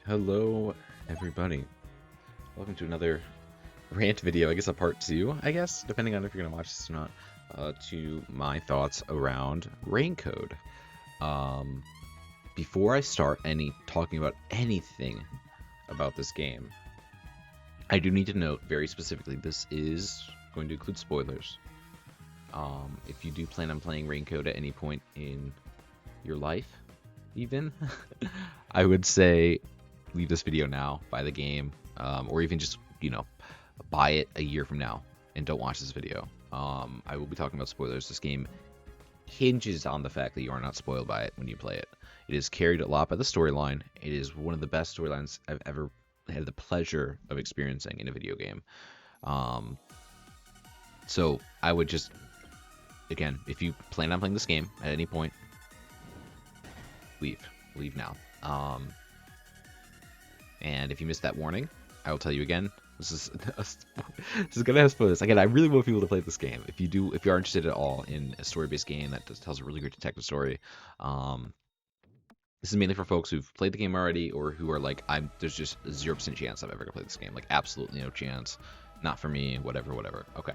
Hello, everybody. Welcome to another rant video. I guess a part 2, I guess, depending on if you're going to watch this or not, to my thoughts around RAINCODE. Before I start talking about anything about this game, I do need to note very specifically, this is going to include spoilers. If you do plan on playing RAINCODE at any point in your life, even, I would say leave this video now, buy the game, or even just, buy it a year from now and don't watch this video. I will be talking about spoilers. This game hinges on the fact that you are not spoiled by it when you play it. It is carried a lot by the storyline. It is one of the best storylines I've ever had the pleasure of experiencing in a video game. So I would just, again, if you plan on playing this game at any point, leave now. And if you missed that warning, I will tell you again. This is gonna have spoilers. Again, I really want people to play this game. If you are interested at all in a story-based game that tells a really great detective story, this is mainly for folks who've played the game already or who are like, there's just 0% chance I'm ever gonna play this game. Like, absolutely no chance. Not for me. Whatever. Okay.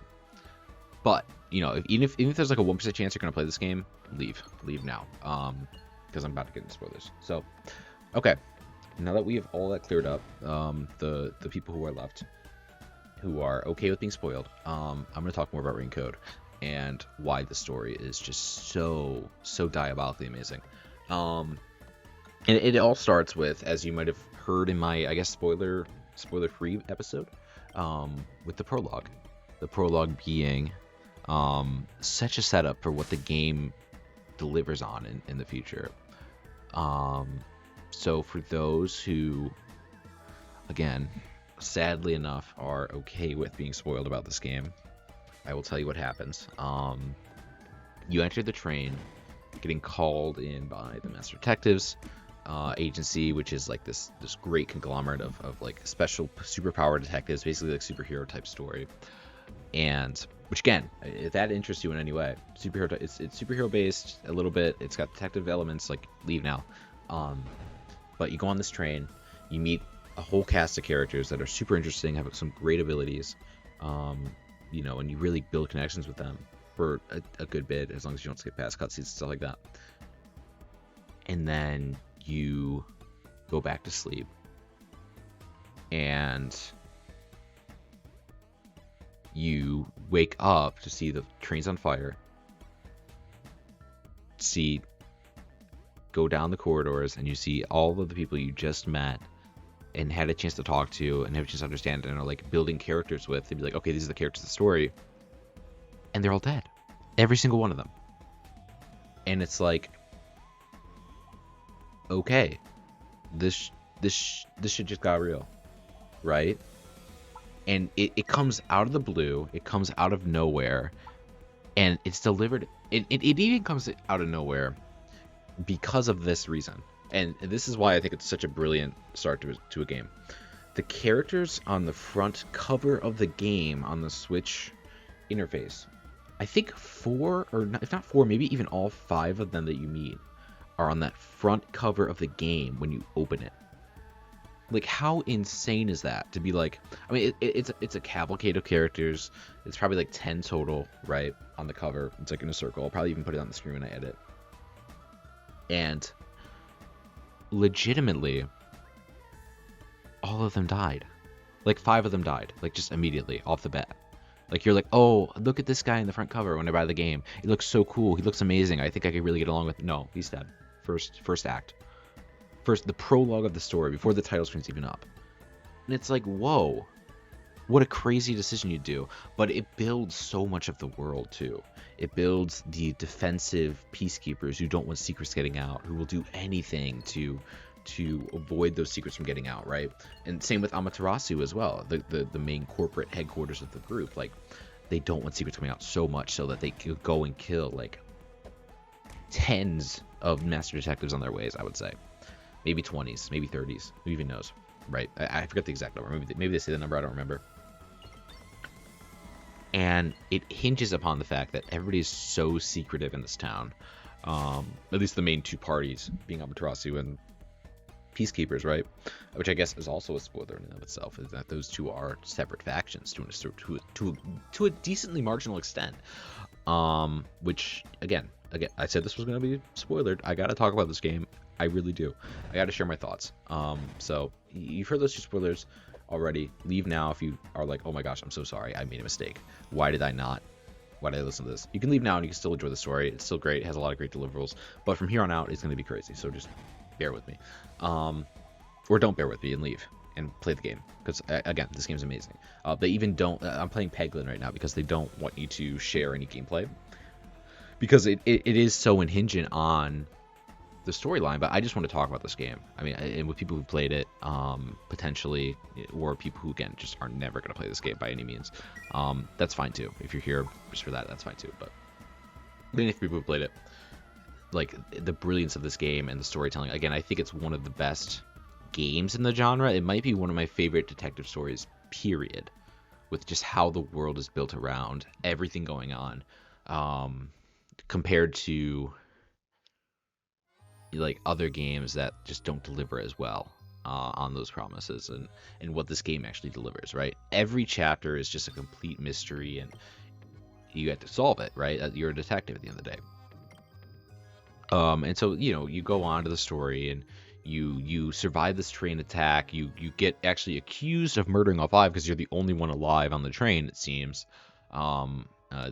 But even if there's like a 1% chance you're gonna play this game, leave now. Because I'm about to get into spoilers. So, okay. Now that we have all that cleared up, the people who are left, who are okay with being spoiled, I'm going to talk more about RAINCODE and why the story is just so diabolically amazing. And it all starts with, as you might have heard in my, I guess, spoiler-free episode, with the prologue. The prologue being such a setup for what the game delivers on in the future. So for those who, again, sadly enough, are okay with being spoiled about this game, I will tell you what happens. You enter the train, getting called in by the Master Detectives agency, which is like this great conglomerate of like special superpower detectives, basically like superhero type story. And which, again, if that interests you in any way, it's superhero based a little bit. It's got detective elements. Like, leave now. But you go on this train, you meet a whole cast of characters that are super interesting, have some great abilities, and you really build connections with them for a good bit, as long as you don't skip past cutscenes and stuff like that. And then you go back to sleep, and you wake up to see the train's on fire, go down the corridors, and you see all of the people you just met and had a chance to talk to and have a chance to understand and are like building characters with. They'd be like, okay, these are the characters of the story, and they're all dead, every single one of them. And it's like, okay, this shit just got real, right? And it comes out of the blue, it comes out of nowhere, and it's delivered. It even comes out of nowhere because of this reason. And this is why I think it's such a brilliant start to a game. The characters on the front cover of the game on the Switch interface, I think 4, or not, if not 4, maybe even all 5 of them that you meet are on that front cover of the game when you open it. Like, how insane is that to be like, I mean, it's a cavalcade of characters. It's probably like 10 total, right, on the cover. It's like in a circle. I'll probably even put it on the screen when I edit. And legitimately, all of them died. Like, 5 of them died, like, just immediately off the bat. Like, you're like, oh, look at this guy in the front cover when I buy the game. He looks so cool. He looks amazing. I think I could really get along with. No, he's dead. First act. First, the prologue of the story, before the title screen's even up. And it's like, whoa, what a crazy decision you do. But it builds so much of the world, too. It builds the defensive peacekeepers who don't want secrets getting out, who will do anything to avoid those secrets from getting out, right? And same with Amaterasu as well, the main corporate headquarters of the group. Like, they don't want secrets coming out so much so that they could go and kill, like, tens of master detectives on their ways, I would say. Maybe 20s, maybe 30s, who even knows, right? I forget the exact number. Maybe they say the number, I don't remember. And it hinges upon the fact that everybody is so secretive in this town. At least the main 2 parties, being Amaterasu and peacekeepers, right? Which I guess is also a spoiler in and of itself, is that those two are separate factions to a decently marginal extent. Which again, I said this was going to be spoilered. I got to talk about this game. I really do. I got to share my thoughts. So you've heard those two spoilers already. Leave now if you are like, oh my gosh, I'm so sorry, I made a mistake. Why did I listen to this? You can leave now and you can still enjoy the story. It's still great. It has a lot of great deliverables. But from here on out, it's going to be crazy. So just bear with me. Or don't bear with me and leave and play the game. Because, again, this game's amazing. They even don't... I'm playing Peglin right now because they don't want you to share any gameplay. Because it is so unhinging on the storyline, but I just want to talk about this game. I mean, and with people who played it, potentially, or people who, again, just are never going to play this game by any means. That's fine, too. If you're here just for that, that's fine, too. But even if people who played it, like, the brilliance of this game and the storytelling, again, I think it's one of the best games in the genre. It might be one of my favorite detective stories, period, with just how the world is built around everything going on, compared to like other games that just don't deliver as well on those promises, and what this game actually delivers, right? Every chapter is just a complete mystery, and you have to solve it, right? You're a detective at the end of the day. And so, you know, you go on to the story, and you survive this train attack. You get actually accused of murdering all five because you're the only one alive on the train, it seems. Then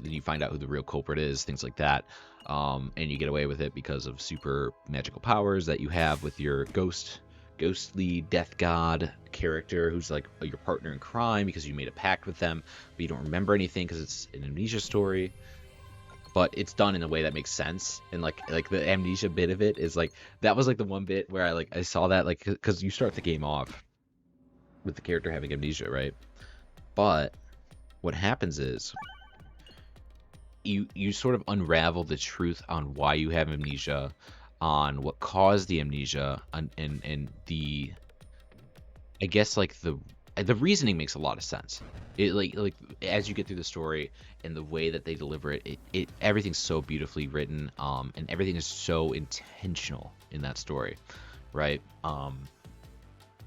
you find out who the real culprit is, things like that. And you get away with it because of super magical powers that you have with your ghostly death god character, who's like your partner in crime because you made a pact with them, but you don't remember anything because it's an amnesia story. But it's done in a way that makes sense, and like the amnesia bit of it is like, that was like the one bit where I saw that, like, because you start the game off with the character having amnesia, right? But what happens is you sort of unravel the truth on why you have amnesia, on what caused the amnesia, and the, I guess, like the reasoning makes a lot of sense. It like as you get through the story and the way that they deliver it, everything's so beautifully written, and everything is so intentional in that story, right?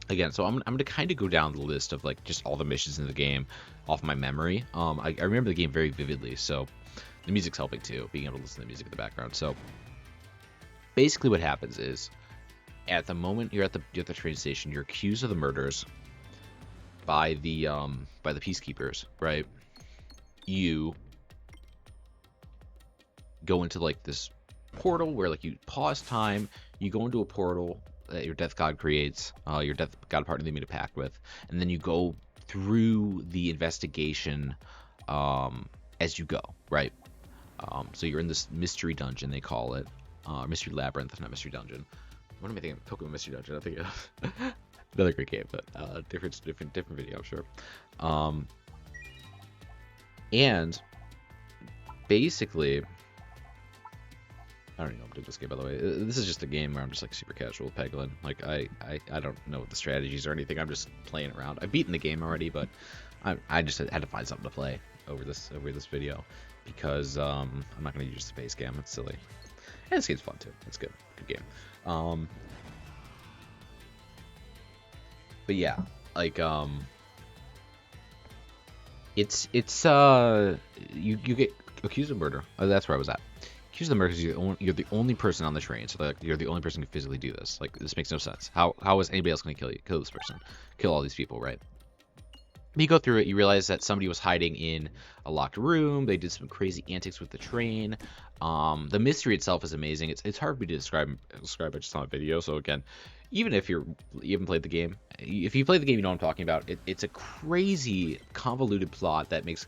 Again, so I'm gonna kind of go down the list of like just all the missions in the game off my memory. I remember the game very vividly, so the music's helping too, being able to listen to the music in the background. So basically what happens is, at the moment you're at the train station, you're accused of the murders by the peacekeepers, right? You go into like this portal where like you pause time, you go into a portal that your death god creates, your death god partner they made a pact with, and then you go through the investigation as you go, right? So you're in this mystery dungeon, they call it, mystery labyrinth, not mystery dungeon. What am I thinking? Pokemon Mystery Dungeon. I think another great game, but different video, I'm sure. And basically, I don't even know how to do this game, by the way. This is just a game where I'm just like super casual with Peglin. Like I don't know the strategies or anything. I'm just playing around. I've beaten the game already, but I just had to find something to play over this video, because I'm not going to use the base game. It's silly. And this game's fun too. It's good game. But yeah, like it's you get accused of murder. Oh, that's where I was at. Accused of murder because you're the only person on the train, so like you're the only person who can physically do this. Like, this makes no sense. How is anybody else going to kill this person, kill all these people, right? You go through it, you realize that somebody was hiding in a locked room. They did some crazy antics with the train. The mystery itself is amazing. It's hard for me to describe it just on a video. So again, even if you haven't played the game, if you played the game, you know what I'm talking about. It's a crazy, convoluted plot that makes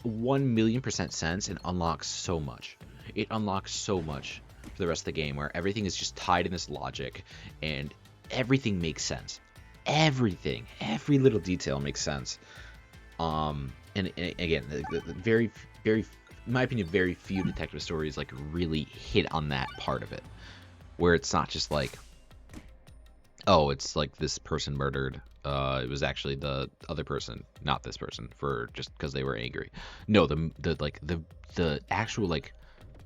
1,000,000% sense and unlocks so much. It unlocks so much for the rest of the game, where everything is just tied in this logic, and everything makes sense. Everything, every little detail makes sense. And again, the very, in my opinion, very few detective stories like really hit on that part of it, where it's not just like, oh, it's like this person murdered. It was actually the other person, not this person, for just because they were angry. No, the actual like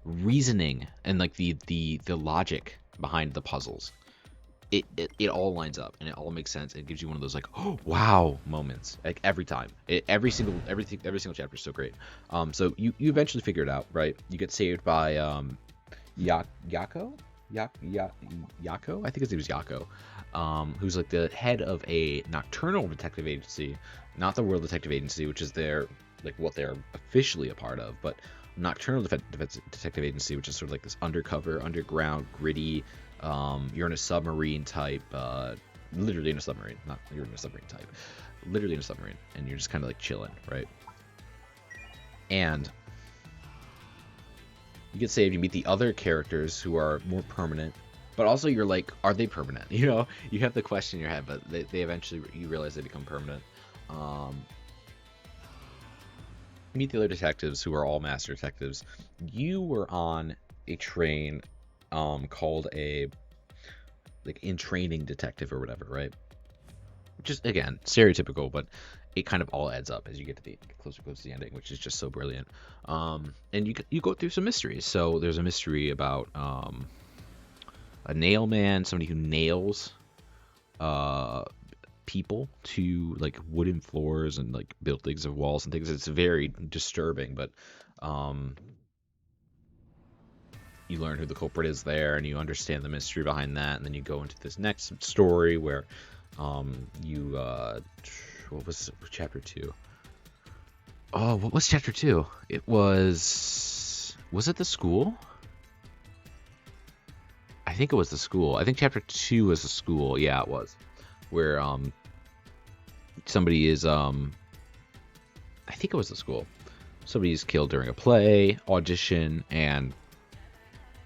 reasoning and like the logic behind the puzzles it all lines up and it all makes sense. It gives you one of those like, oh wow moments, like every time. Every single chapter is so great. So you eventually figure it out, right? You get saved by Yako. Yako, I think his name is Yako, who's like the head of a nocturnal detective agency, not the World Detective Agency, which is their like what they're officially a part of, but Nocturnal Detective Agency, which is sort of like this undercover, underground, gritty. You're in a submarine type, literally in a submarine, not you're in a submarine type, literally in a submarine, and you're just kind of like chilling, right? And you get saved. You meet the other characters who are more permanent, but also you're like, are they permanent? You know, you have the question in your head, but they eventually you realize they become permanent. Meet the other detectives who are all master detectives. You were on a train called a like in training detective or whatever, right? Just again stereotypical, but it kind of all adds up as you get to the closer to the ending, which is just so brilliant. And you go through some mysteries. So there's a mystery about a nail man, somebody who nails people to like wooden floors and like buildings of walls and things. It's very disturbing, but you learn who the culprit is there and you understand the mystery behind that, and then you go into this next story where you what was chapter 2? Oh, what was chapter 2? It was it the school? I think it was the school. I think chapter 2 was the school. Yeah, it was. Where somebody is I think it was the school. Somebody's killed during a play, audition, and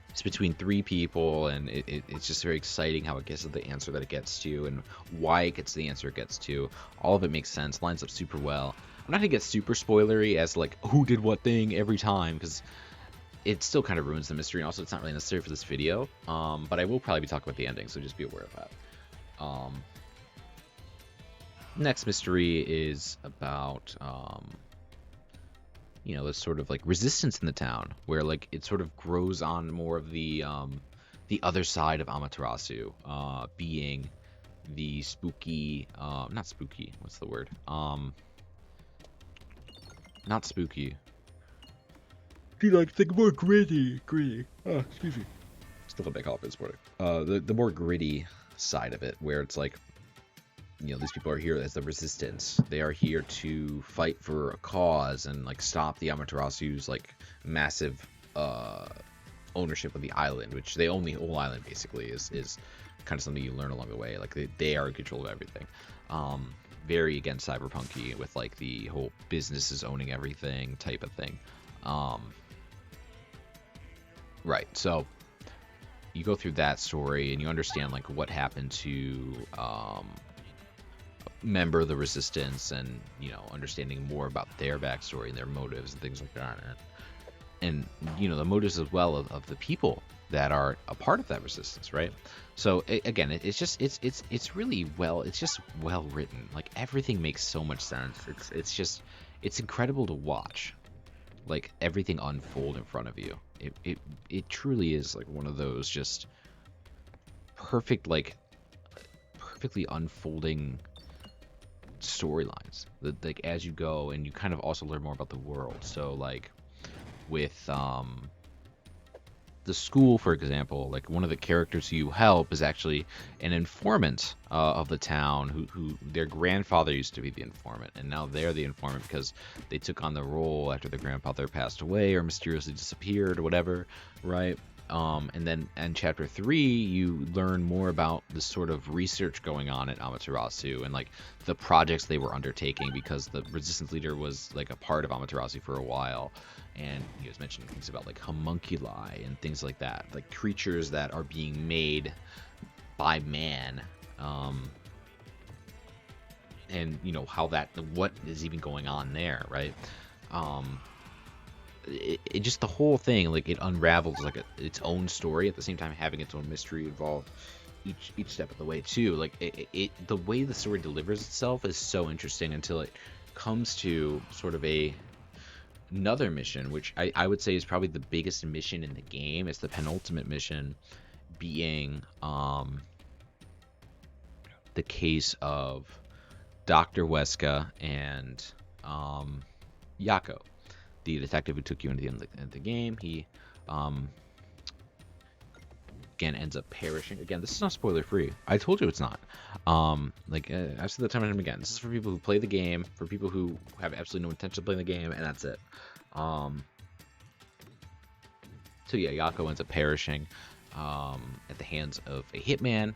it's between 3 people, and it's just very exciting how it gets to the answer that it gets to and why it gets to the answer it gets to. All of it makes sense, lines up super well. I'm not gonna get super spoilery as like who did what thing every time, because it still kind of ruins the mystery, and also it's not really necessary for this video. But I will probably be talking about the ending, so just be aware of that. Next mystery is about you know, this sort of like resistance in the town, where like it sort of grows on more of the other side of Amaterasu, being the spooky, not spooky, what's the word? Not spooky. Be like think more gritty. Oh, excuse me. Still a big cough this morning. The more gritty side of it, where it's like, you know, these people are here as the resistance. They are here to fight for a cause and like stop the Amaterasu's like massive ownership of the island, which they own the whole island basically. Is kind of something you learn along the way. Like they are in control of everything. Very against cyberpunky with like the whole businesses owning everything type of thing. Right. So you go through that story and you understand like what happened to member of the resistance, and you know, understanding more about their backstory and their motives and things like that, and you know, the motives as well of the people that are a part of that resistance, right? So again, it's really well, it's just well written. Like everything makes so much sense. It's incredible to watch, like everything unfold in front of you. It truly is like one of those just perfect, like perfectly unfolding storylines that like as you go, and you kind of also learn more about the world. So like with the school, for example, like one of the characters who you help is actually an informant of the town who their grandfather used to be the informant, and now they're the informant because they took on the role after their grandfather passed away or mysteriously disappeared or whatever, right? And then in chapter 3 you learn more about the sort of research going on at Amaterasu and like the projects they were undertaking, because the resistance leader was like a part of Amaterasu for a while, and he was mentioning things about like homunculi and things like that, like creatures that are being made by man, and you know how that, what is even going on there, right? It just, the whole thing, like it unravels like its own story at the same time having its own mystery involved each step of the way too. Like the way the story delivers itself is so interesting until it comes to sort of another mission, which I would say is probably the biggest mission in the game. It's the penultimate mission, being the case of Dr. Weska and Yako, the detective who took you into the game. He again ends up perishing. Again, this is not spoiler free. I told you it's not. I've said that time and time again. This is for people who play the game, for people who have absolutely no intention of playing the game, and that's it. So yeah, Yako ends up perishing at the hands of a hitman.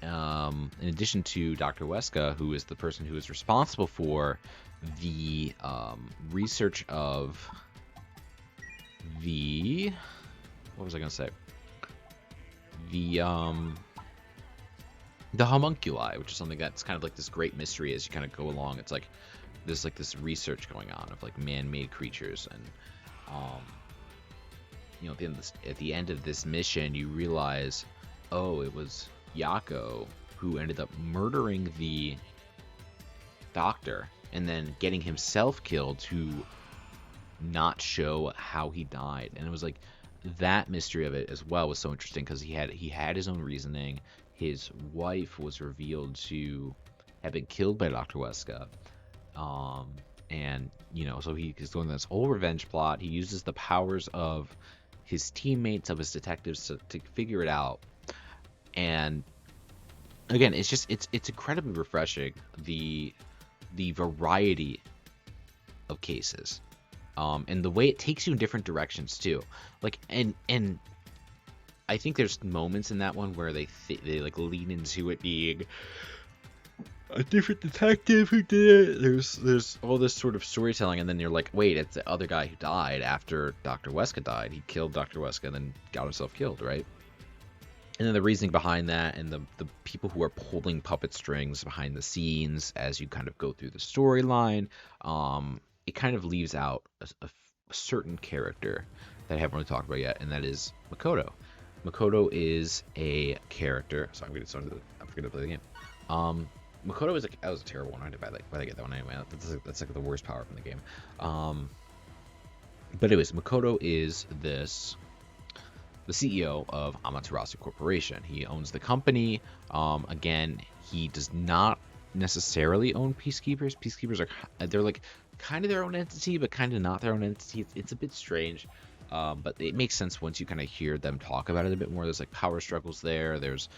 In addition to Dr. Weska, who is the person who is responsible for the research of the, what was I gonna say? The homunculi, which is something that's kind of like this great mystery as you kind of go along. It's like there's like this research going on of like man-made creatures, and at the end of this mission, you realize, oh, it was Yako who ended up murdering the doctor and then getting himself killed to not show how he died. And it was like that mystery of it as well was so interesting because he had his own reasoning. His wife was revealed to have been killed by Dr. Weska. And so he's doing this whole revenge plot. He uses the powers of his teammates, of his detectives to figure it out. And again, it's incredibly refreshing, the variety of cases, and the way it takes you in different directions too. Like, and I think there's moments in that one where they like lean into it being a different detective who did it. There's all this sort of storytelling, and then you're like, wait, it's the other guy who died after Dr. Weska died. He killed Dr. Weska and then got himself killed, right? And then the reasoning behind that, and the people who are pulling puppet strings behind the scenes as you kind of go through the storyline, it kind of leaves out a certain character that I haven't really talked about yet, and that is Makoto. Makoto is a character. Sorry, I'm forgetting to play the game. Makoto is that was a terrible one. Why did I get that one anyway? That's like the worst power from the game. But anyways, Makoto is the CEO of Amaterasu Corporation. He owns the company. Again, he does not necessarily own Peacekeepers. Peacekeepers they're like kind of their own entity, but kind of not their own entity. It's a bit strange. But it makes sense once you kind of hear them talk about it a bit more. There's like power struggles there. There's,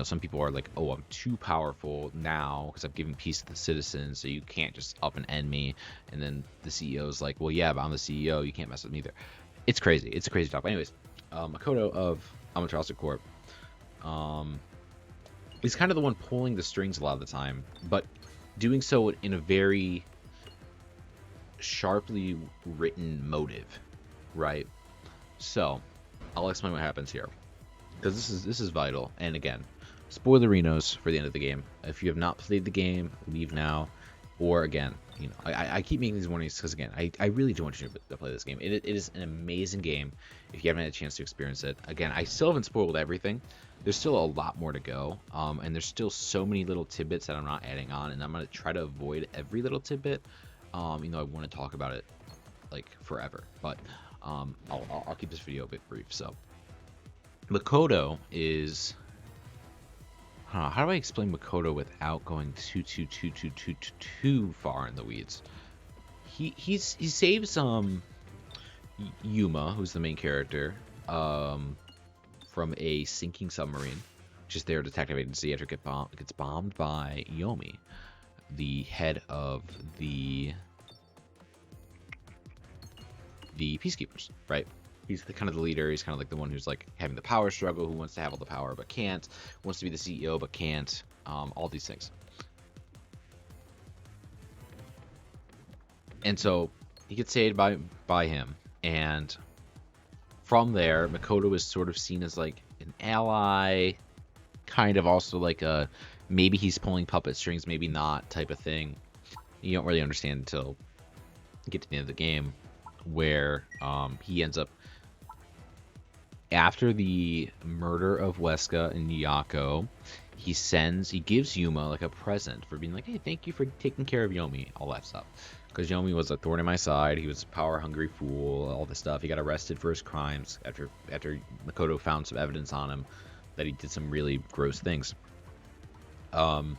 some people are like, oh, I'm too powerful now because I've given peace to the citizens, so you can't just up and end me. And then the CEO's like, well, yeah, but I'm the CEO. You can't mess with me either. It's crazy. It's a crazy talk. But anyways, Makoto of Amaterasu Corp is kind of the one pulling the strings a lot of the time, but doing so in a very sharply written motive, right? So, I'll explain what happens here, because this is vital. And again, spoilerinos for the end of the game. If you have not played the game, leave now. Or again, I keep making these warnings because again, I really do want you to play this game. It is an amazing game if you haven't had a chance to experience it. Again, I still haven't spoiled everything. There's still a lot more to go, and there's still so many little tidbits that I'm not adding on, and I'm gonna try to avoid every little tidbit. I want to talk about it like forever, but I'll keep this video a bit brief. So, Makoto is. How do I explain Makoto without going too far in the weeds? He saves Yuma, who's the main character, from a sinking submarine, which is their detective agency after it gets bombed by Yomi, the head of the Peacekeepers, right? He's kind of the leader. He's kind of like the one who's like having the power struggle, who wants to have all the power but can't, wants to be the CEO but can't, all these things. And so he gets saved by him, and from there, Makoto is sort of seen as like an ally, kind of also like a maybe he's pulling puppet strings, maybe not type of thing. You don't really understand until you get to the end of the game, where he ends up, after the murder of Weska and Yako, he gives Yuma like a present for being like, hey, thank you for taking care of Yomi, all that stuff. Because Yomi was a thorn in my side. He was a power-hungry fool, all this stuff. He got arrested for his crimes after Makoto found some evidence on him that he did some really gross things. Um,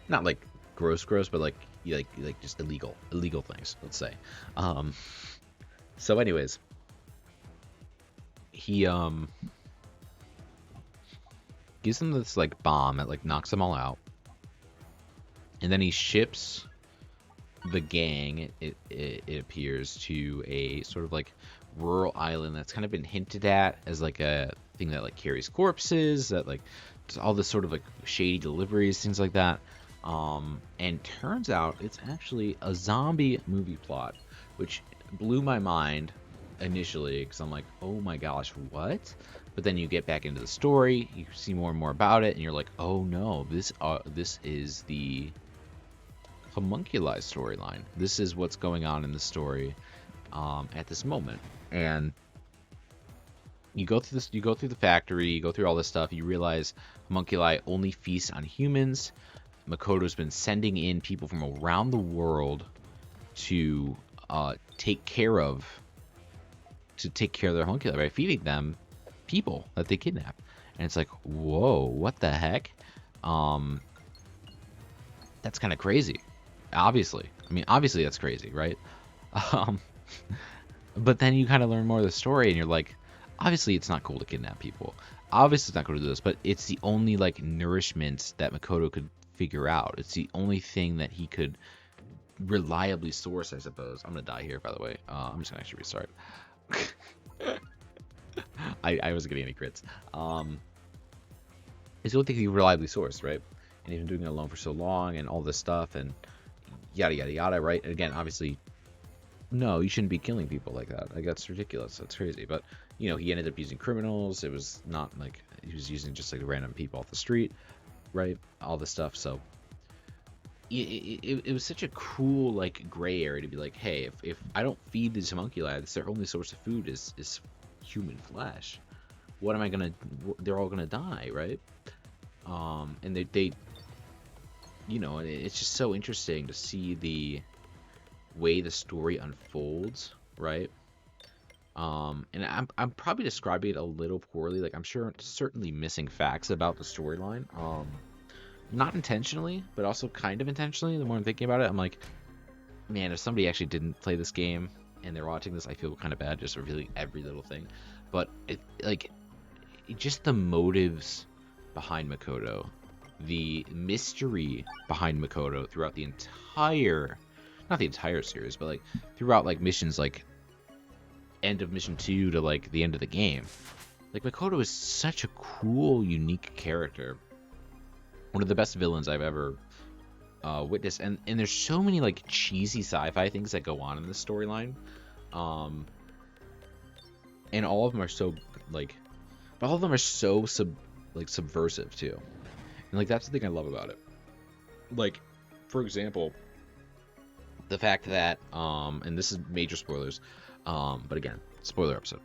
not like gross, but like just illegal things, let's say. Um, so anyways, he gives them this like bomb that like knocks them all out, and then he ships the gang. It appears to a sort of like rural island that's kind of been hinted at as like a thing that like carries corpses, that like all this sort of like shady deliveries, things like that. And turns out it's actually a zombie movie plot, which blew my mind initially because I'm like, oh my gosh, what? But then you get back into the story, you see more and more about it, and you're like, oh no, this is the homunculi storyline. This is what's going on in the story at this moment. And you go through this, you go through the factory, you go through all this stuff, you realize homunculi only feast on humans. Makoto's been sending in people from around the world to take care of their homunculi by feeding them people that they kidnap. And it's like, whoa, what the heck? That's kind of crazy. Obviously, I mean, obviously that's crazy, right? Um, but then you kind of learn more of the story, and you're like, obviously it's not cool to kidnap people. Obviously it's not cool to do this, but it's the only like nourishment that Makoto could figure out. It's the only thing that he could reliably source, I suppose. I'm gonna die here, by the way. I'm just gonna actually restart. I wasn't getting any crits. It's the only thing he reliably sourced, right? And he's been doing it alone for so long, and all this stuff, and yada yada yada, right? And again, obviously, no, you shouldn't be killing people like that. Like, that's ridiculous. That's crazy. But you know, he ended up using criminals. It was not like he was using just like random people off the street, right? All this stuff. So it was such a cool like gray area to be like, hey, if I don't feed these homunculi, their only source of food is human flesh. What am I gonna? They're all gonna die, right? And they you know, it's just so interesting to see the way the story unfolds, right? And I'm probably describing it a little poorly. Like, I'm sure certainly missing facts about the storyline. Not intentionally, but also kind of intentionally. The more I'm thinking about it, I'm like, man, if somebody actually didn't play this game and they're watching this, I feel kind of bad just revealing every little thing. But just the motives behind Makoto, the mystery behind Makoto throughout the entire, not the entire series, but like throughout like missions, like end of mission 2 to like the end of the game. Like, Makoto is such a cool, unique character. One of the best villains I've ever witnessed. And there's so many like cheesy sci-fi things that go on in this storyline. And all of them are so like, all of them are so subversive too. And like, that's the thing I love about it. Like, for example, the fact that and this is major spoilers, but again, spoiler episode.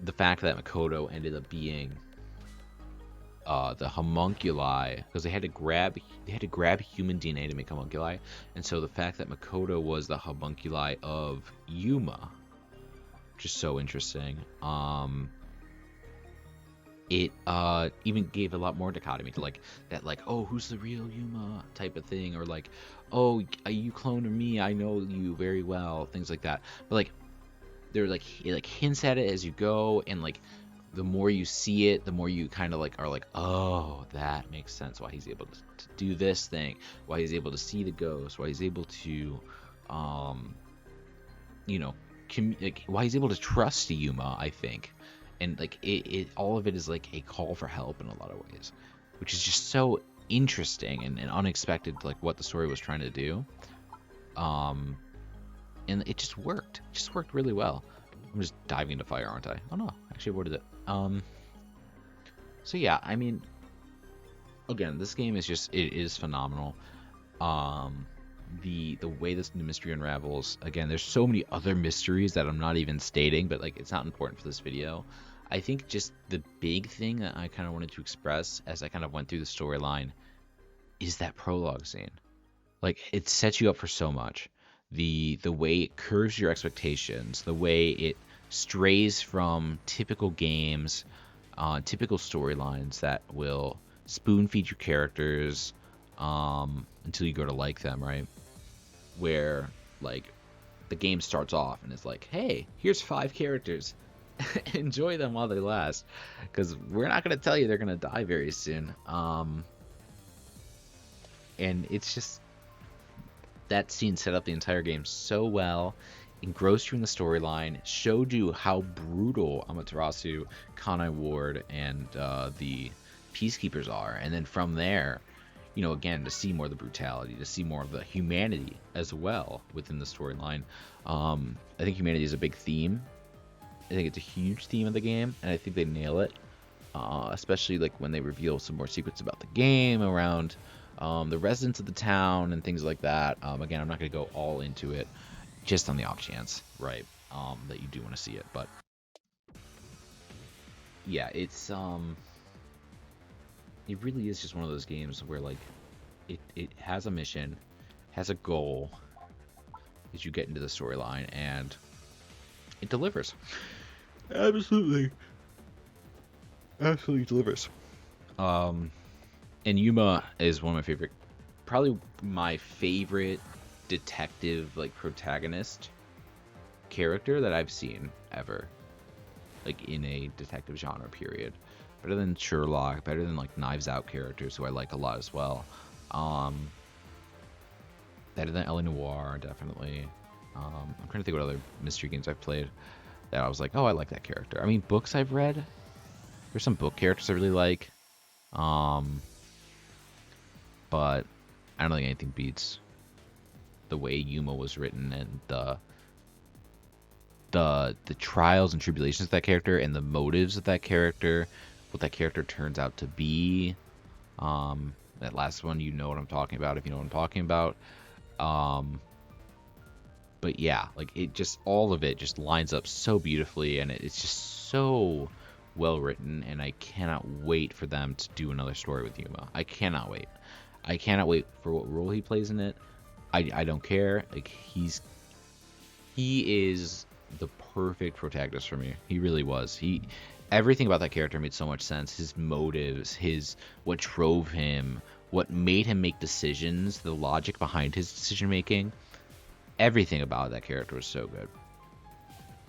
The fact that Makoto ended up being the homunculi, because they had to grab human DNA to make homunculi, and so the fact that Makoto was the homunculi of Yuma, which is so interesting. It even gave a lot more dichotomy to like that, like, oh, who's the real Yuma type of thing, or like, oh, you cloned me, I know you very well, things like that. But like, they're like, it like hints at it as you go, and like the more you see it, the more you kind of like are like, oh, that makes sense why he's able to do this thing, why he's able to see the ghost, why he's able to you know, like, why he's able to trust Yuma, I think. And like it all of it is like a call for help in a lot of ways, which is just so interesting and unexpected, like what the story was trying to do. And it just worked. It just worked really well. I'm just diving into fire, aren't I? Oh no, I actually avoided it. So yeah, I mean, again, this game is just, it is phenomenal. The way this new mystery unravels, again, there's so many other mysteries that I'm not even stating, but like, it's not important for this video. I think just the big thing that I kind of wanted to express as I kind of went through the storyline is that prologue scene. Like, it sets you up for so much. The way it curves your expectations, the way it strays from typical games, typical storylines that will spoon feed your characters until you grow to like them, right? Where like the game starts off and it's like, hey, here's 5 characters. Enjoy them while they last, because we're not going to tell you they're going to die very soon. And it's just, that scene set up the entire game so well, engrossed you in the storyline, showed you how brutal Amaterasu, Kanai Ward, and the Peacekeepers are, and then from there, you know, again, to see more of the brutality, to see more of the humanity as well within the storyline. I think humanity is a big theme. I think it's a huge theme of the game, and I think they nail it. Especially like when they reveal some more secrets about the game around the residents of the town and things like that. Again, I'm not going to go all into it, just on the off chance, right, that you do want to see it. But yeah, it's it really is just one of those games where like it has a mission, has a goal as you get into the storyline, and it delivers. Absolutely delivers. And Yuma is one of my favorite, probably my favorite detective like protagonist character that I've seen ever, like in a detective genre period. Better than Sherlock, better than like Knives Out characters who I like a lot as well. Better than L.A. Noire, definitely. I'm trying to think what other mystery games I've played that I was like, oh, I like that character. I mean, books I've read, there's some book characters I really like. But I don't think anything beats the way Yuma was written, and the trials and tribulations of that character, and the motives of that character, what that character turns out to be. That last one, you know what I'm talking about if you know what I'm talking about. But yeah, like it just, all of it just lines up so beautifully, and it's just so well written, and I cannot wait for them to do another story with Yuma. I cannot wait. I cannot wait for what role he plays in it. I don't care. Like he is the perfect protagonist for me. He really was. Everything about that character made so much sense. His motives, what drove him, what made him make decisions, the logic behind his decision making. Everything about that character was so good.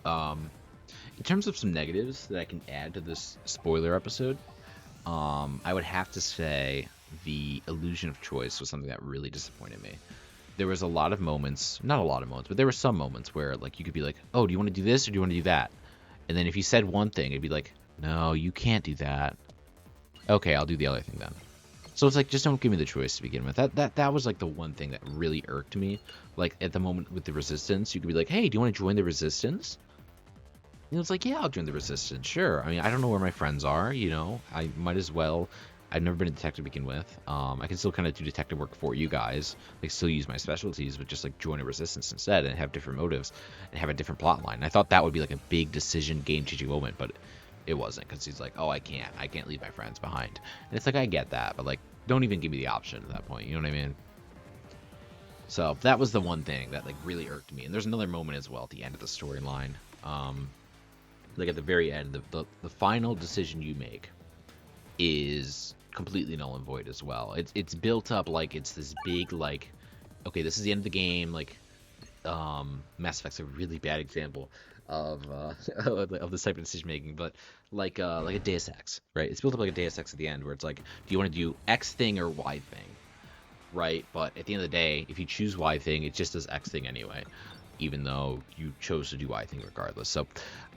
In terms of some negatives that I can add to this spoiler episode, I would have to say the illusion of choice was something that really disappointed me. There was a lot of moments, not a lot of moments, but there were some moments where like you could be like, oh, do you want to do this or do you want to do that? And then if you said one thing, it'd be like, no, you can't do that. Okay, I'll do the other thing then. So it's like, just don't give me the choice to begin with. That was like the one thing that really irked me. Like at the moment with the Resistance, you could be like, hey, do you want to join the Resistance? And it's like, yeah, I'll join the Resistance, sure. I mean, I don't know where my friends are, you know. I might as well. I've never been a detective to begin with. I can still kind of do detective work for you guys. Like, still use my specialties, but just like join a Resistance instead and have different motives and have a different plot line. And I thought that would be like a big decision, game-changing moment, but it wasn't, because he's like, oh, I can't leave my friends behind. And it's like, I get that, but like, don't even give me the option at that point. You know what I mean? So that was the one thing that like really irked me. And there's another moment as well at the end of the storyline. Like at the very end, the final decision you make is completely null and void as well. It's built up like it's this big like, okay, this is the end of the game. Like, Mass Effect's a really bad example of this type of decision making, but like a Deus Ex, right? It's built up like a Deus Ex at the end, where it's like, do you want to do X thing or Y thing, right? But at the end of the day, if you choose Y thing, it just does X thing anyway, even though you chose to do Y thing regardless. So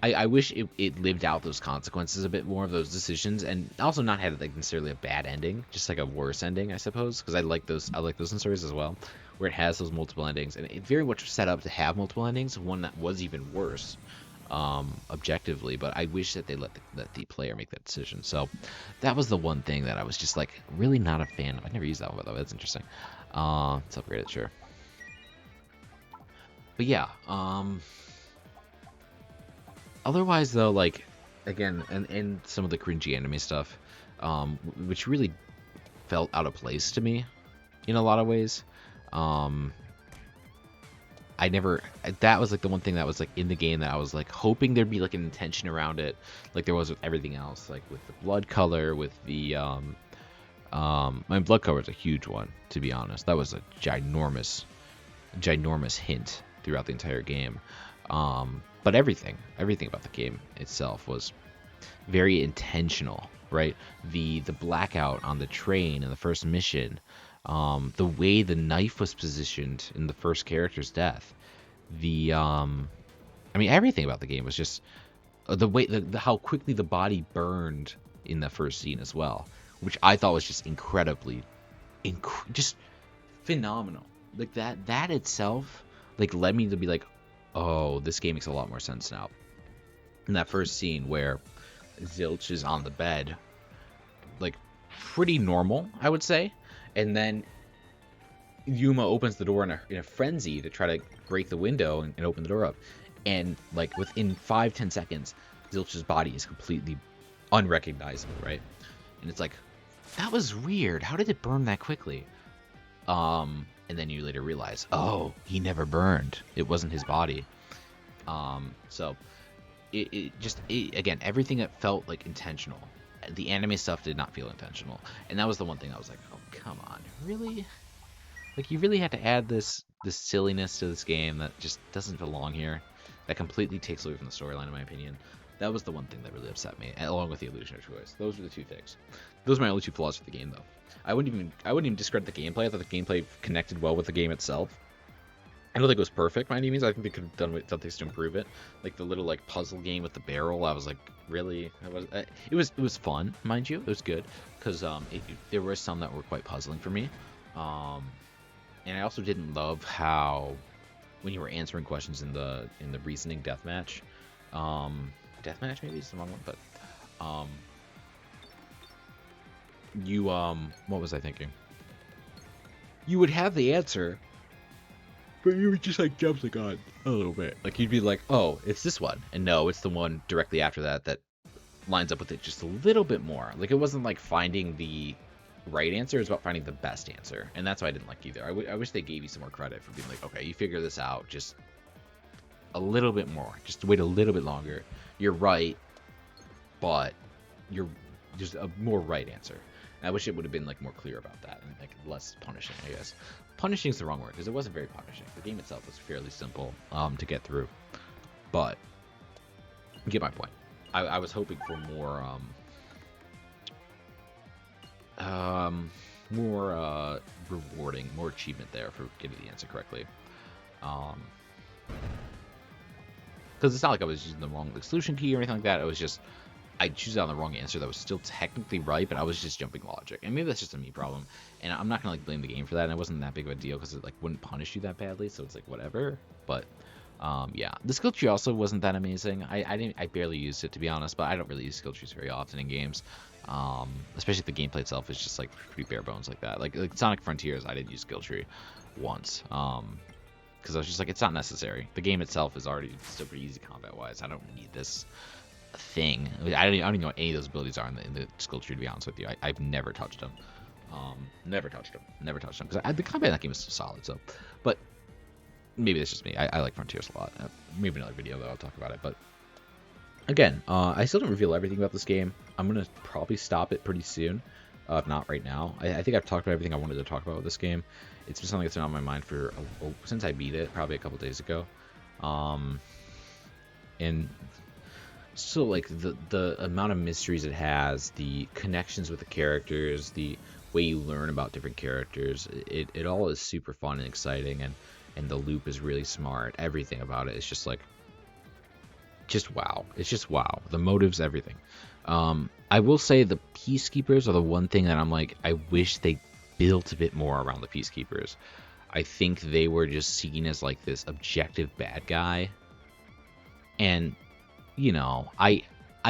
I wish it lived out those consequences a bit more of those decisions, and also not had like necessarily a bad ending, just like a worse ending, I suppose, because I like those in stories as well, where it has those multiple endings, and it very much set up to have multiple endings, one that was even worse objectively, but I wish that they let the player make that decision. So that was the one thing that I was just like really not a fan of. I never used that one, by the way. That's interesting. Let's upgrade it, sure. But yeah, otherwise though, like, again, and some of the cringy anime stuff, which really felt out of place to me in a lot of ways. That was like the one thing that was like in the game that I was like hoping there'd be like an intention around it, like there was with everything else, like with the blood color, with the My blood cover is a huge one, to be honest. That was a ginormous hint throughout the entire game. But everything about the game itself was very intentional, right? The blackout on the train in the first mission, the way the knife was positioned in the first character's death, everything about the game was just the way how quickly the body burned in the first scene as well, which I thought was just just phenomenal. Like that itself, like led me to be like, oh, this game makes a lot more sense now. In that first scene where Zilch is on the bed, like pretty normal, I would say, and then Yuma opens the door in a frenzy to try to break the window and open the door up, and like within 5-10 seconds, Zilch's body is completely unrecognizable, right? And it's like, that was weird. How did it burn that quickly? And then you later realize, oh, he never burned. It wasn't his body. So again, everything that felt like intentional. The anime stuff did not feel intentional, and that was the one thing I was like, oh, come on, really? Like, you really had to add this silliness to this game that just doesn't belong here. That completely takes away from the storyline, in my opinion. That was the one thing that really upset me, along with the illusion of choice. Those were the two things. Those are my only two flaws for the game, though. I wouldn't even discredit the gameplay. I thought the gameplay connected well with the game itself. I don't think it was perfect by any means. I think they could have done some things to improve it. Like the little like puzzle game with the barrel. I was like, really? It was fun, mind you. It was good because there were some that were quite puzzling for me. And I also didn't love how when you were answering questions in the reasoning deathmatch, deathmatch maybe is the wrong one, but you what was I thinking? You would have the answer, but you would just like jump the gun a little bit. Like you'd be like, oh, it's this one, and no, it's the one directly after that lines up with it just a little bit more. Like it wasn't like finding the right answer, it's about finding the best answer, and that's what I didn't like either. I wish they gave you some more credit for being like, okay, you figure this out just a little bit more, just wait a little bit longer. You're right, but you're just a more right answer. And I wish it would have been like more clear about that and like less punishing, I guess. Punishing is the wrong word because it wasn't very punishing. The game itself was fairly simple to get through, but you get my point. I was hoping for more rewarding, more achievement there for getting the answer correctly. Because it's not like I was using the wrong solution key or anything like that. It was just I choose on the wrong answer that was still technically right, but I was just jumping logic. And maybe that's just a me problem. And I'm not gonna like blame the game for that. And it wasn't that big of a deal because it like wouldn't punish you that badly, so it's like whatever. But yeah, the skill tree also wasn't that amazing. I barely used it, to be honest, but I don't really use skill trees very often in games. Especially if the gameplay itself is just like pretty bare bones like that. Like Sonic Frontiers, I didn't use skill tree once. Because I was just like, it's not necessary. The game itself is already still pretty easy combat wise. I don't need this thing. I don't even know what any of those abilities are in the skill tree, to be honest with you. I've never touched them. Never touched them. Because the combat in that game is solid. So, but maybe that's just me. I like Frontiers a lot. Maybe another video though, I'll talk about it. But again, I still don't reveal everything about this game. I'm gonna probably stop it pretty soon. If not right now. I think I've talked about everything I wanted to talk about with this game. It's been something that's been on my mind for since I beat it, probably a couple days ago. And so like the amount of mysteries it has, the connections with the characters, the way you learn about different characters, it all is super fun and exciting, and the loop is really smart. Everything about it is just like wow. It's just wow. The motives, everything. I will say the Peacekeepers are the one thing that I'm like, I wish they built a bit more around the Peacekeepers. I think they were just seen as like this objective bad guy. And, you know, I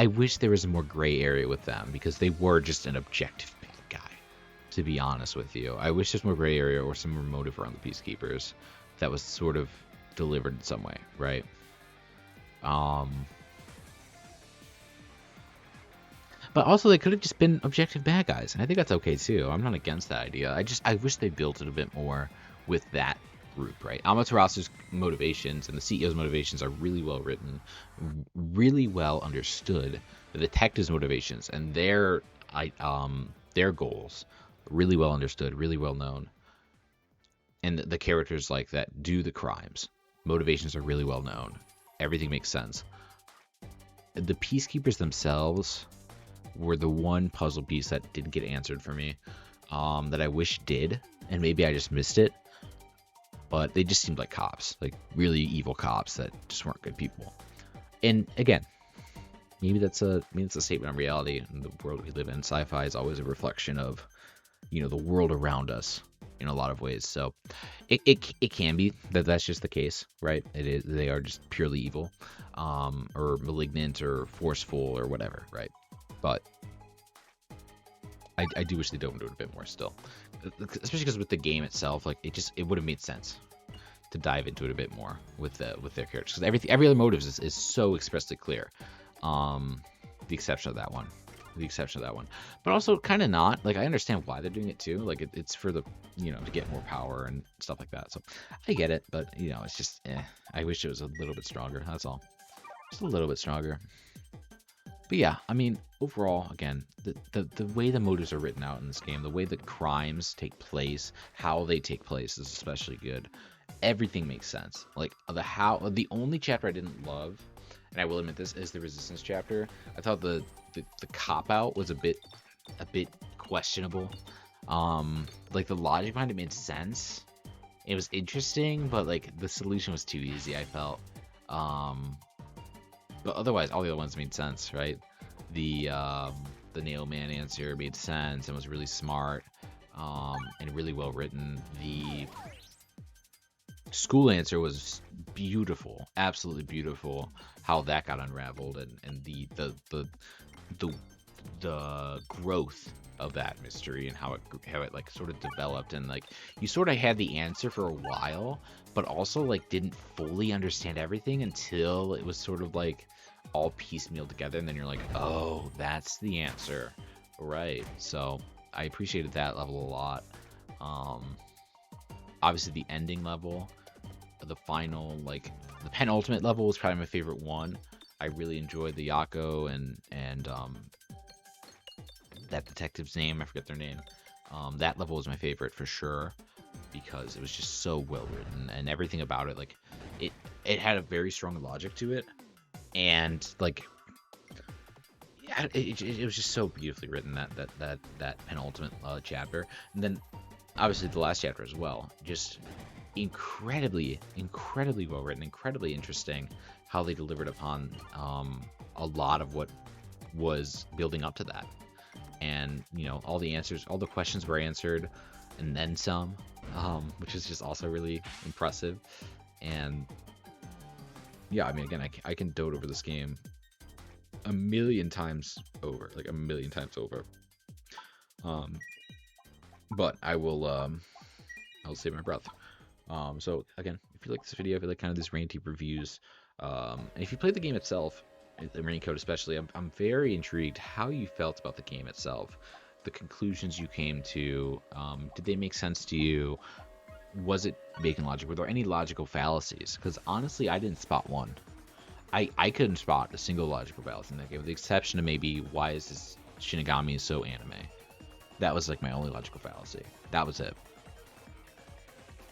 wish there was a more gray area with them because they were just an objective bad guy, to be honest with you. I wish there's more gray area or some more motive around the Peacekeepers that was sort of delivered in some way, right? But also they could have just been objective bad guys, and I think that's okay too. I'm not against that idea. I wish they built it a bit more with that group, right? Amaterasu's motivations and the CEO's motivations are really well written, really well understood. The detective's motivations and their goals really well understood, really well known, and the characters like that do the crimes. Motivations are really well known. Everything makes sense. The peacekeepers themselves were the one puzzle piece that didn't get answered for me, that I wish did, and maybe I just missed it. But they just seemed like cops, like really evil cops that just weren't good people. And again, maybe that's a statement on reality and the world we live in. Sci-fi is always a reflection of, the world around us in a lot of ways. So it can be that that's just the case, right? It is, they are just purely evil, or malignant or forceful or whatever, right? But I do wish they dove into it a bit more still, especially because with the game itself, like it would have made sense to dive into it a bit more with their characters, because every other motive is so expressly clear. The exception of that one. But also kind of not. Like, I understand why they're doing it too. Like, it's for the, to get more power and stuff like that. So I get it, but it's just, I wish it was a little bit stronger. That's all. Just a little bit stronger. But yeah, I mean, overall, again, the way the motives are written out in this game, the way the crimes take place, how they take place is especially good. Everything makes sense. Like, the only chapter I didn't love, and I will admit this, is the resistance chapter. I thought the cop out was a bit questionable. Like, the logic behind it made sense. It was interesting, but like the solution was too easy, I felt. But otherwise, all the other ones made sense, right? The Nailman answer made sense and was really smart, and really well written. The school answer was beautiful, absolutely beautiful. How that got unraveled, and the growth of that mystery, and how it like sort of developed, and like you sort of had the answer for a while, but also like didn't fully understand everything until it was sort of like all piecemeal together, and then you're like, oh, that's the answer, right? So I appreciated that level a lot. Obviously the ending level, the final, like the penultimate level, was probably my favorite one. I really enjoyed the Yako and that detective's name, I forget their name. That level was my favorite for sure, because it was just so well written, and everything about it, like it had a very strong logic to it, and like it was just so beautifully written, that penultimate chapter. And then obviously the last chapter as well, just incredibly well written, incredibly interesting how they delivered upon a lot of what was building up to that. And all the answers, all the questions were answered, and then some, which is just also really impressive. And yeah, I mean, again, I can dote over this game a million times over, like a million times over. But I'll save my breath. So again, if you like this video, if you like kind of these Rain Team reviews, and if you played the game itself, the RAINCODE especially, I'm very intrigued how you felt about the game itself, the conclusions you came to. Did they make sense to you? Was it making logic? Were there any logical fallacies? Because honestly, I didn't spot one. I couldn't spot a single logical fallacy in that game, with the exception of maybe, why is this Shinigami so anime? That was like my only logical fallacy. That was it.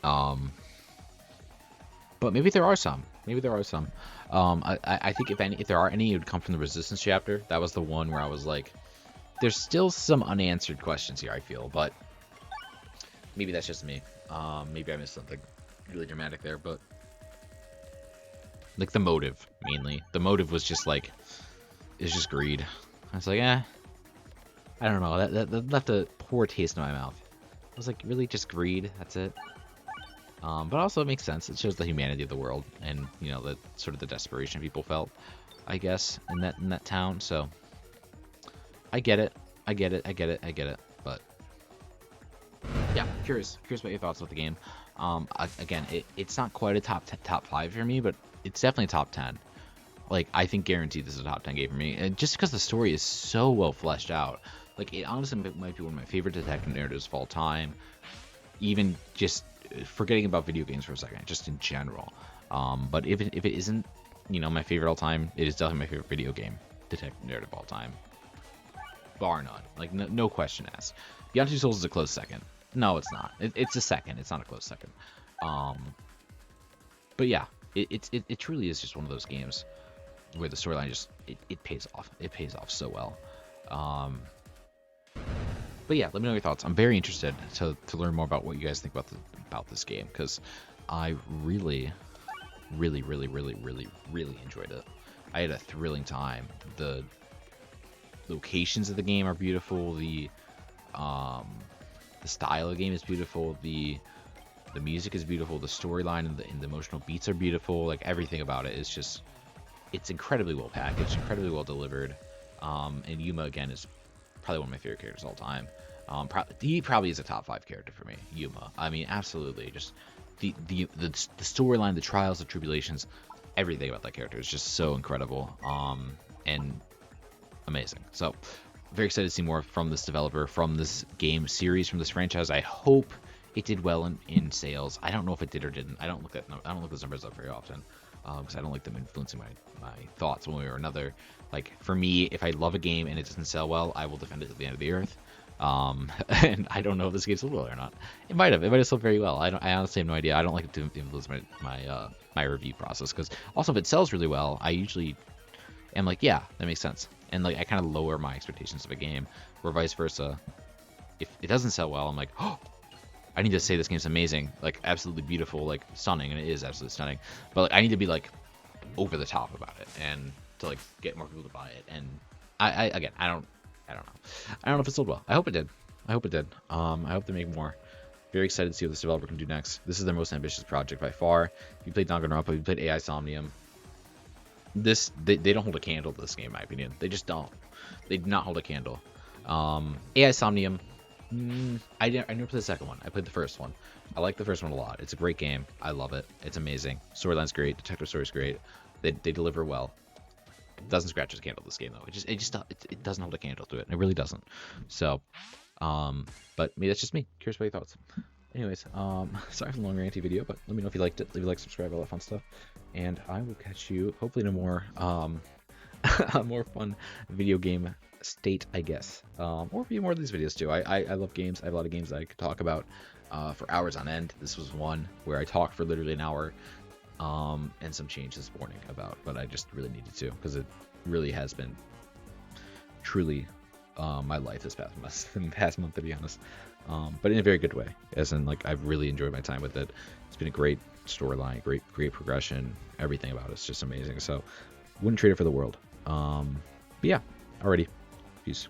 But maybe there are some. I think if there are any, it would come from the Resistance chapter. That was the one where I was like, there's still some unanswered questions here, I feel, but maybe that's just me. Maybe I missed something really dramatic there, but like the motive, mainly. The motive was just like, it's just greed. I was like, I don't know. That left a poor taste in my mouth. I was like, really, just greed? That's it? But also it makes sense. It shows the humanity of the world, and the sort of the desperation people felt, I guess, in that town. So I get it. But yeah, curious about your thoughts about the game. Again, it's not quite a top 5 for me, but it's definitely top 10. Like, I think guaranteed this is a top 10 game for me, and just because the story is so well fleshed out. Like, it honestly might be one of my favorite detective narratives of all time. Even just forgetting about video games for a second, just in general. But if it isn't, my favorite all time, it is definitely my favorite video game detective narrative of all time, bar none. Like, no question asked. Beyond Two Souls is a close second. No, it's not. It's a second. It's not a close second. But yeah, it truly is just one of those games where the storyline just it pays off. It pays off so well. But yeah, let me know your thoughts. I'm very interested to learn more about what you guys think about this game, because I really enjoyed it. I had a thrilling time. The locations of the game are beautiful. The style of the game is beautiful. The music is beautiful. The storyline and the emotional beats are beautiful. Like, everything about it is just, it's incredibly well packaged, incredibly well delivered. And Yuma, again, is probably one of my favorite characters of all time. He probably is a top 5 character for me, Yuma. I mean, absolutely. Just the storyline, the trials, the tribulations, everything about that character is just so incredible, and amazing. So, very excited to see more from this developer, from this game series, from this franchise. I hope it did well in sales. I don't know if it did or didn't. I don't look those numbers up very often, because I don't like them influencing my thoughts one way or another. Like, for me, if I love a game and it doesn't sell well, I will defend it to the end of the earth. And I don't know if this game sold well or not. It might have sold very well. I honestly have no idea. I don't like to influence my review process, because also if it sells really well, I usually am like, yeah, that makes sense. And like, I kind of lower my expectations of a game, or vice versa. If it doesn't sell well, I'm like, oh, I need to say this game's amazing, like absolutely beautiful, like stunning, and it is absolutely stunning. But like, I need to be like over the top about it, and to like get more people to buy it. And I again, I don't know. I don't know if it sold well. I hope it did. I hope they make more. Very excited to see what this developer can do next. This is their most ambitious project by far. If you played Danganronpa, if you played AI Somnium, they don't hold a candle to this game, in my opinion. They just don't. They do not hold a candle. AI Somnium, I never played the second one. I played the first one. I like the first one a lot. It's a great game. I love it. It's amazing. Storyline's great. Detective story's great. They deliver well. It doesn't scratch its candle this game though. It doesn't hold a candle to it. It really doesn't. So, but maybe that's just me. Curious about your thoughts. Anyways, sorry for the long ranty video, but let me know if you liked it. Leave a like, subscribe, all that fun stuff, and I will catch you hopefully in a more a more fun video game state, I guess, or a few more of these videos too. I love games. I have a lot of games that I could talk about for hours on end. This was one where I talked for literally an hour, and some change this morning about, but I just really needed to, because it really has been truly my life this past month, to be honest. But in a very good way, as in, like, I've really enjoyed my time with it. It's been a great storyline, great progression. Everything about it's just amazing. So wouldn't trade it for the world. But yeah, alrighty, peace.